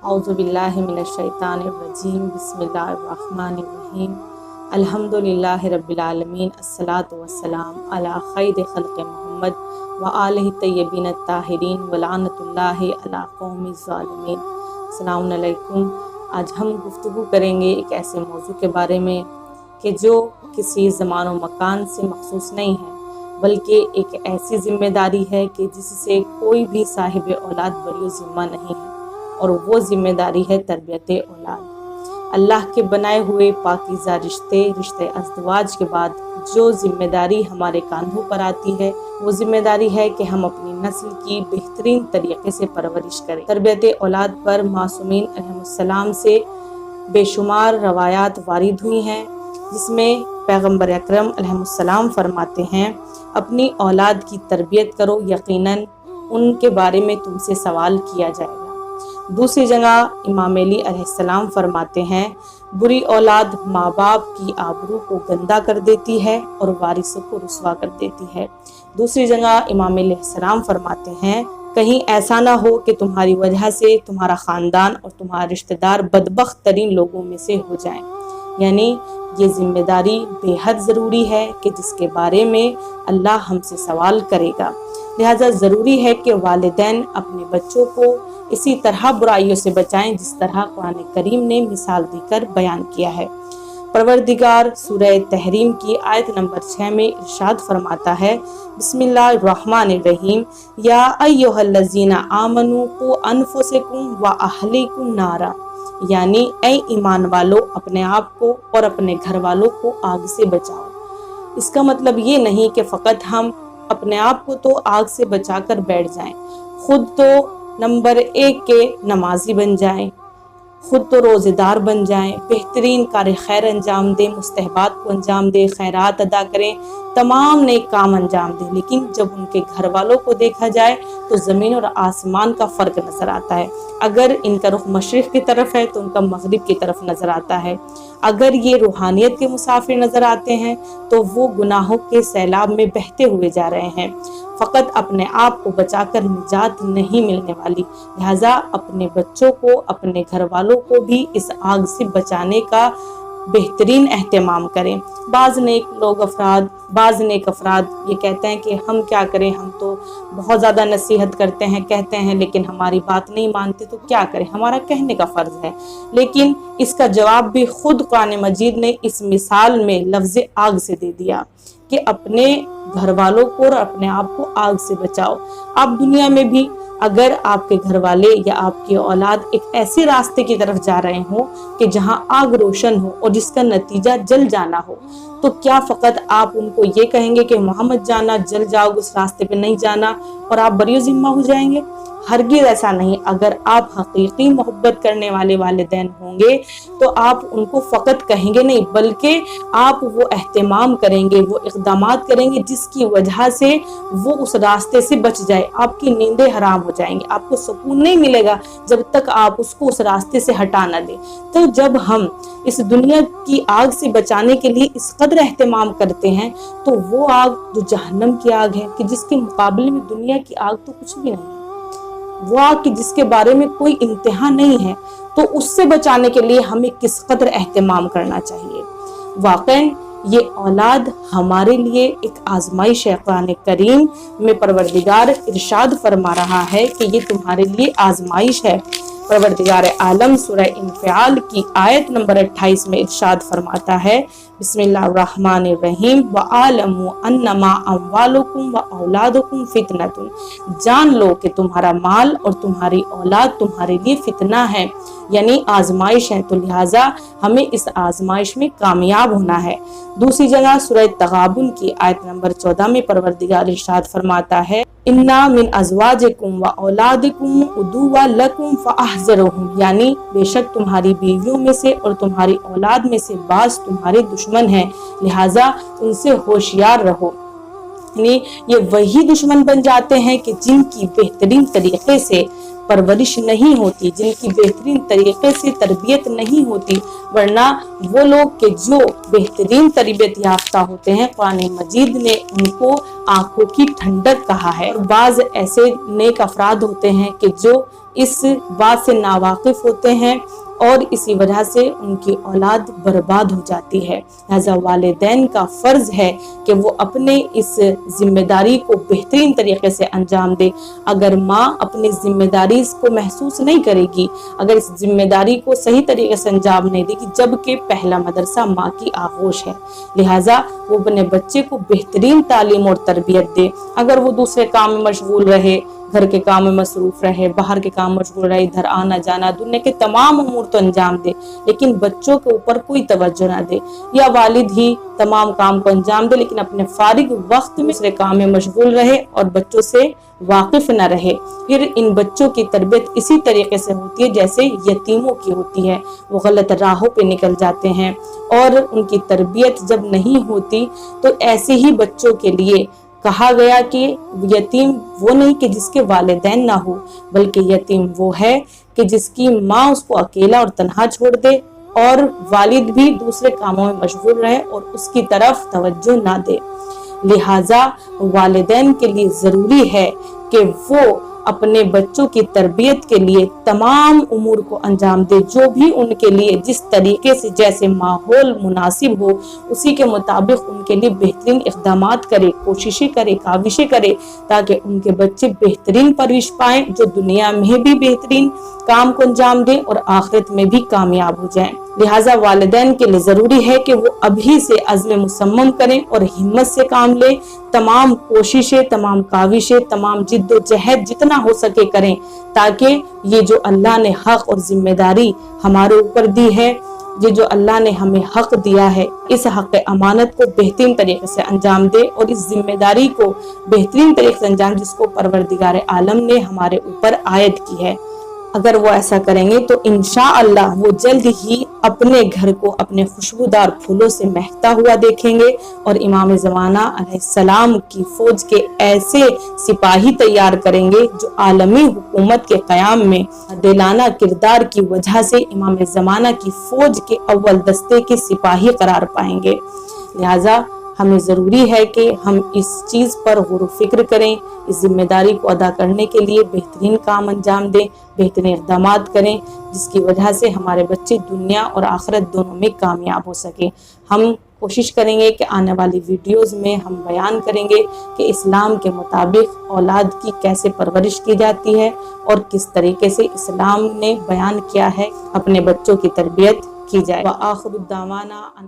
औज़ुबिल्लाहि मिनश्शैतानिर्रजीम बिस्मिल्लाहिर्रहमानिर्रहीम अल्हम्दुलिल्लाहि रब्बिल आलमीन अस्सलातु वस्सलाम अला खैरि खल्क़ि मुहम्मद व आलिहि तय्यबीन अत्ताहिरीन व लानतुल्लाहि अला क़ौमिज़ ज़ालिमीन। अस्सलामु अलैकुम। आज हम गुफ्तगू करेंगे एक ऐसे मौजू के बारे में कि जो किसी ज़मान व मकान से मखसूस नहीं है, बल्कि एक ऐसी ज़िम्मेदारी है कि जिससे कोई भी साहिब औलाद बरी ज़िम्मा नहीं है, और वो ज़िम्मेदारी है तरबियत औलाद। अल्लाह के बनाए हुए पाकीज़ा रिश्ते अज़दवाज के बाद जो ज़िम्मेदारी हमारे कांधों पर आती है, वो ज़िम्मेदारी है कि हम अपनी नस्ल की बेहतरीन तरीके से परवरिश करें। तरबियत औलाद पर मासूमीन अलैहिस्सलाम से बेशुमार रवायात वारिद हुई हैं, जिसमें पैगम्बर अकरम अलैहिस्सलाम फरमाते हैं, अपनी औलाद की तरबियत करो, यकीनन उनके बारे में तुमसे सवाल किया जाएगा। दूसरी जगह इमाम अली अलैहिस्सलाम फरमाते हैं, बुरी औलाद माँ बाप की आबरू को गंदा कर देती है और वारिसों को रुसवा कर देती है। दूसरी जगह इमाम अली अलैहिस्सलाम फरमाते हैं, कहीं ऐसा ना हो कि तुम्हारी वजह से तुम्हारा ख़ानदान और तुम्हारा रिश्तेदार बदबख्त तरीन लोगों में से हो जाएं। यानी ये ज़िम्मेदारी बेहद ज़रूरी है कि जिसके बारे में अल्लाह हमसे सवाल करेगा। लिहाजा ज़रूरी है कि वालिदैन अपने बच्चों को इसी तरह बुराइयों से बचाएं जिस तरह कुरान करीम ने मिसाल देकर बयान किया है। परवरदिगार सूरह तहरीम की आयत नंबर 6 में इरशाद फरमाता है, बिस्मिल्लाहिर्रहमानिर्रहीम, या अय्युहल्लज़ीना आमनू क़ू अनफुसकुम व अहलीकुम नारा, यानी ऐ ईमान वालों, अपने आप को और अपने घर वालों को आग से बचाओ। इसका मतलब ये नहीं कि फ़कत हम अपने आप को तो आग से बचाकर बैठ जाएं, खुद तो नंबर 1 के नमाजी बन जाएं, खुद तो रोज़ेदार बन जाएं, बेहतरीन कार्य खैर अंजाम दें, मुस्तहबात को अंजाम दें, खैरात अदा करें, तमाम नेक काम अंजाम दें, लेकिन जब उनके घर वालों को देखा जाए तो ज़मीन और आसमान का फ़र्क नज़र आता है। अगर इनका रुख मशरिक़ की तरफ है तो उनका मग़रिब की तरफ नज़र आता है। अगर ये रूहानियत के मुसाफिर नज़र आते हैं तो वो गुनाहों के सैलाब में बहते हुए जा रहे हैं। फ़कत अपने आप को बचाकर निजात नहीं मिलने वाली, लिहाजा अपने बच्चों को, अपने घर वालों को भी इस आग से बचाने का बेहतरीन एहतमाम करें। बाज़ नेक अफराद ये कहते हैं कि हम क्या करें, हम तो बहुत ज़्यादा नसीहत करते हैं, कहते हैं, लेकिन हमारी बात नहीं मानते, तो क्या करें, हमारा कहने का फ़र्ज़ है। लेकिन इसका जवाब भी खुद कुरान मजीद ने इस मिसाल में लफ्ज़ आग से दे दिया कि अपने घर वालों को और अपने आप को आग से बचाओ। आप दुनिया में भी अगर आपके घर वाले या आपकी औलाद एक ऐसे रास्ते की तरफ जा रहे हो कि जहां आग रोशन हो और जिसका नतीजा जल जाना हो, तो क्या फ़कत आप उनको ये कहेंगे कि वहाँ मत जाना, जल जाओगे, उस रास्ते पे नहीं जाना, और आप बरी ज़िम्मा हो जाएंगे? हरगिज़ ऐसा नहीं। अगर आप हकीकी मोहब्बत करने वाले वालिदैन होंगे तो आप उनको फ़कत कहेंगे नहीं, बल्कि आप वो एहतमाम करेंगे, वो इक़दामात करेंगे जिसकी वजह से वो उस रास्ते से बच जाए। आपकी नींदें हराम हो जाएंगी, आपको सुकून नहीं मिलेगा जब तक आप उसको उस रास्ते से हटा ना दें। तो जब हम इस दुनिया की आग से बचाने के लिए इस कदर एहतमाम करते हैं, तो वो आग जो जहन्नम की आग है कि जिसके मुकाबले में दुनिया की आग तो कुछ भी नहीं है, वो आग की जिसके बारे में कोई इंतहा नहीं है, तो उससे बचाने के लिए हमें किस कदर एहतमाम करना चाहिए। वाक़ई ये औलाद हमारे लिए एक आजमाइश है। कुरान करीम में परवरदिगार इरशाद फरमा रहा है कि ये तुम्हारे लिए आजमाइश है। परवरदिगार आलम सूरह इंफियाल की आयत नंबर 28 में इरशाद फरमाता है, बिस्मिल्लाहिर्रहमानिर्रहीम, व आलमू अन्नमा अम्वालुकुम व औलादुकुम फितनतुन, जान लो कि तुम्हारा माल और तुम्हारी औलाद तुम्हारे लिए फितना है, यानी आजमाइश है। तो लिहाजा हमें इस आजमाइश में कामयाब होना है। दूसरी जगह सूरह तगाबुन की आयत नंबर 14 में परवरदिगार इरशाद फरमाता है, इन्ना मिन अज़वाजिकुम व औलादिकुम उदुव्वा लकुम फ़अहज़रुहुम, यानी बेशक तुम्हारी बीवियों में से और तुम्हारी औलाद में से बाज़ तुम्हारे दुश्मन हैं, लिहाजा उनसे होशियार रहो। यानी ये वही दुश्मन बन जाते हैं कि जिनकी बेहतरीन तरीके से परवरिश नहीं होती, जिनकी बेहतरीन तरीके से तरबियत नहीं होती, वरना वो लोग के जो बेहतरीन तरबियत याफ्ता होते हैं, कुरान मजीद ने उनको आंखों की ठंडक कहा है। बाज़ ऐसे नेक अफराद होते हैं कि जो اس بات سے ناواقف ہوتے ہیں اور اسی وجہ سے ان کی اولاد برباد ہو جاتی ہے۔ لہذا والدین کا فرض ہے کہ وہ اپنے اس ذمہ داری کو بہترین طریقے سے انجام دے۔ اگر ماں اپنی ذمہ داری کو محسوس نہیں کرے گی، اگر اس ذمہ داری کو صحیح طریقے سے انجام نہیں دے گی، جبکہ پہلا مدرسہ ماں کی آغوش ہے، لہٰذا وہ اپنے بچے کو بہترین تعلیم اور تربیت دے۔ اگر وہ دوسرے کام میں مشغول رہے، گھر کے کام میں مصروف رہے، باہر کے کام مشغول رہے، ادھر آنا جانا، دنیا کے تمام امور تو انجام دے، لیکن بچوں کے اوپر کوئی توجہ نہ دے، یا والد ہی تمام کام کو انجام دے لیکن اپنے فارغ وقت میں دوسرے کام میں مشغول رہے اور بچوں سے واقف نہ رہے، پھر ان بچوں کی تربیت اسی طریقے سے ہوتی ہے جیسے یتیموں کی ہوتی ہے۔ وہ غلط راہوں پہ نکل جاتے ہیں اور ان کی تربیت جب نہیں ہوتی تو ایسے ہی بچوں کے لیے کہا گیا کہ یتیم وہ نہیں کہ جس کے والدین نہ ہو، بلکہ یتیم وہ ہے کہ جس کی ماں اس کو اکیلا اور تنہا چھوڑ دے اور والد بھی دوسرے کاموں میں مشغول رہے اور اس کی طرف توجہ نہ دے۔ لہٰذا والدین کے لیے ضروری ہے کہ وہ اپنے بچوں کی تربیت کے لیے تمام امور کو انجام دے، جو بھی ان کے لیے جس طریقے سے جیسے ماحول مناسب ہو اسی کے مطابق ان کے لیے بہترین اقدامات کرے، کوششیں کرے، کاوشیں کرے، تاکہ ان کے بچے بہترین پرورش پائیں، جو دنیا میں بھی بہترین کام کو انجام دیں اور آخرت میں بھی کامیاب ہو جائیں۔ لہٰذا والدین کے لیے ضروری ہے کہ وہ ابھی سے عزم مصمم کریں اور ہمت سے کام لیں، تمام کوششیں، تمام کاوشیں، تمام جد و جہد جتنا ہو سکے کریں، تاکہ یہ جو اللہ نے حق اور ذمہ داری ہمارے اوپر دی ہے، یہ جو اللہ نے ہمیں حق دیا ہے، اس حق امانت کو بہترین طریقے سے انجام دے اور اس ذمہ داری کو بہترین طریقے سے انجام جس کو پروردگار عالم نے ہمارے اوپر عائد کی ہے۔ اگر وہ ایسا کریں گے تو انشاءاللہ وہ جلد ہی اپنے گھر کو اپنے خوشبودار پھولوں سے مہکتا ہوا دیکھیں گے اور امام زمانہ علیہ السلام کی فوج کے ایسے سپاہی تیار کریں گے جو عالمی حکومت کے قیام میں دلانہ کردار کی وجہ سے امام زمانہ کی فوج کے اول دستے کے سپاہی قرار پائیں گے۔ لہٰذا ہمیں ضروری ہے کہ ہم اس چیز پر غور و فکر کریں، اس ذمہ داری کو ادا کرنے کے لیے بہترین کام انجام دیں، بہترین اقدامات کریں، جس کی وجہ سے ہمارے بچے دنیا اور آخرت دونوں میں کامیاب ہو سکیں۔ ہم کوشش کریں گے کہ آنے والی ویڈیوز میں ہم بیان کریں گے کہ اسلام کے مطابق اولاد کی کیسے پرورش کی جاتی ہے اور کس طریقے سے اسلام نے بیان کیا ہے اپنے بچوں کی تربیت کی جائے۔ وآخر الدعوانا ان